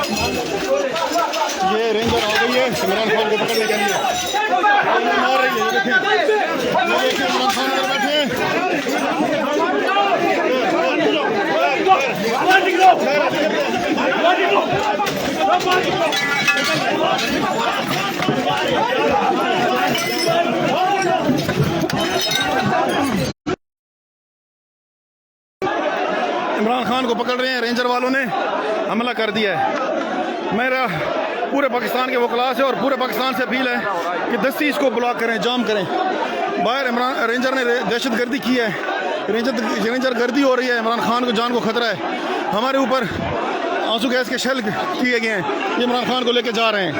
ये रेंजर आ गई है इमरान खान को पकड़ने के लिए। मार रही है, ये देखिए, इमरान खान अंदर बैठे हैं। इमरान खान को पकड़ रहे हैं, रेंजर वालों ने हमला कर दिया है। मेरा पूरे पाकिस्तान के वकला से और पूरे पाकिस्तान से अपील है कि दस्ती इसको ब्लॉक करें, जाम करें। बाहर रेंजर ने दहशतगर्दी की है, रेंजर गर्दी हो रही है। इमरान खान को जान को खतरा है। हमारे ऊपर आंसू गैस के शेल किए गए हैं, ये इमरान खान को लेके जा रहे हैं।